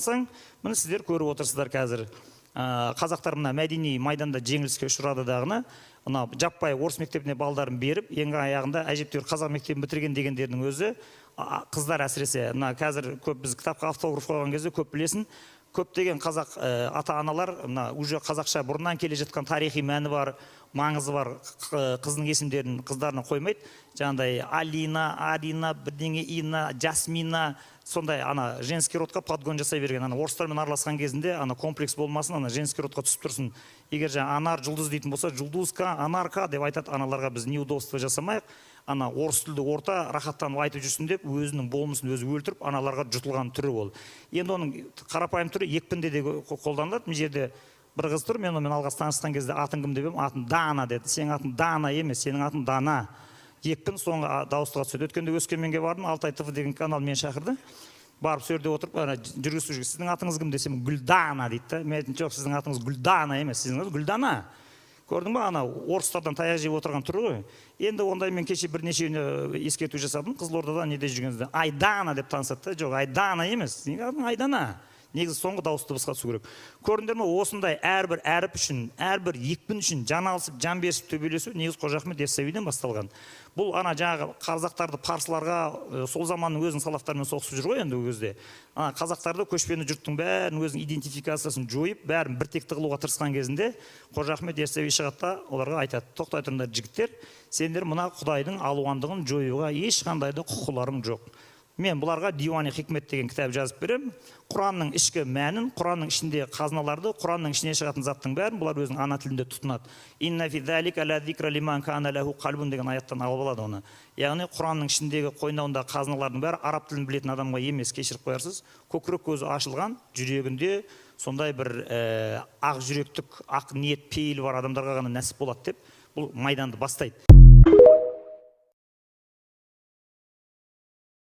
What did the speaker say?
Міне сіздер көріп отырсыздар қазір. Қазақтар мына мәдени майданда жеңіліске ұшырады дағыны. Мына жаппай орыс мектебіне балдарын беріп, ең аяғында әжептәуір қазақ мектебін бітірген дегендердің өзі қыздар әсіресе. Мына қазір көп біз кітапқа автограф қойған кезде көп білесін. Көптеген қазақ ата-аналар мына уже қазақша бұрыннан келе жатқан тарихи мәні бар, маңызы бар қыздың есімдерін қыздарына қоймайды. Жаңағыдай Алина, Арина, бірдеңе Ина, Жасмина, сондай ана женский родқа подгон жасай берген. Ана орыстармен араласқан кезінде ана комплекс болмасын, ана женский родқа түсіп тұрсын. Егер жаңа Анар Жұлдыз дейтін болса, Жұлдызка, Анарка деп айтады, аналарға біз неудобство жасамайық. Ана орыс тілді орта рахаттанып айтып жүрсін деп, өзінің болмысын өзі өлтіріп, аналарға жұтылған түрі ол. Енді оның қарапайым түрі екпінде де қолданылады. Мына жерде бір қыз тұр, мен онымен алғаш танысқан кезде атын кім деп едім, атын Дана деді. Сенің атын Дана емес, сенің атын Дана. Екпін соңғы дауыстыға түседі. Өткенде Өскеменге бардым, Алтай ТВ деген канал мені шақырды. Барып сол жерде отырып, жүргізушіге сіздің атыңыз кім десем, Гүлдана дейді. Мен айтым, жоқ, сіздің атыңыз Гүлдана емес, сіздің атыңыз Гүлдана. Көрдің ба, ана орыстардан таяқ жеп отырған түрі ғой. Енді ондай мен кеше бірнешеуіне ескерту жасадым. Қызылордада неде жүргенде Айдана деп танысады. Жоқ, Айдана емес. Айдана. Негізі соңғы дауыс дыбысқа түсу керек. Көрдіңдер ме, осындай әрбір әріп үшін, әрбір екпін үшін жан алысып, жан берісіп төбелесу негізі Қожа Ахмет Яссауиден басталған. Бұл ана жаңағы қазақтарды парсыларға сол заманның өзінің салафтарымен соғысып жүр ғой енді ол кезде. Қазақтарды көшпенді жұрттың бәрін өзінің идентификациясын жойып, бәрін біртекті қылуға тырысқан кезінде Қожа Ахмет Яссауи шығатта оларға айтады: тоқтай тұрыңдар жігіттер, сендер мына Құдайдың алуандығын жоюға ешқандай да құқыларың жоқ. Мен бұларға Дивани Хикмет деген кітап жазып берем. Құранның ішкі мәнін, Құранның ішінде қазыналарды, Құранның ішіне шығатын заттың бәрін бұлар өзінің ана тілінде тұтынады. Инна фи залика ла зикра лиман кана лаху қалбун деген аяттан алып алады оны. Яғни Құранның ішіндегі қойнауындағы қазыналардың бәрі араб тілін білетін адамға емес, кешіріп қоярсыз. Көкірек көзі ашылған, жүрегінде сондай бір ақ жүректік, ақ ниет пейілі бар адамдарға ғана нәсіп болады деп бұл майданды бастайды.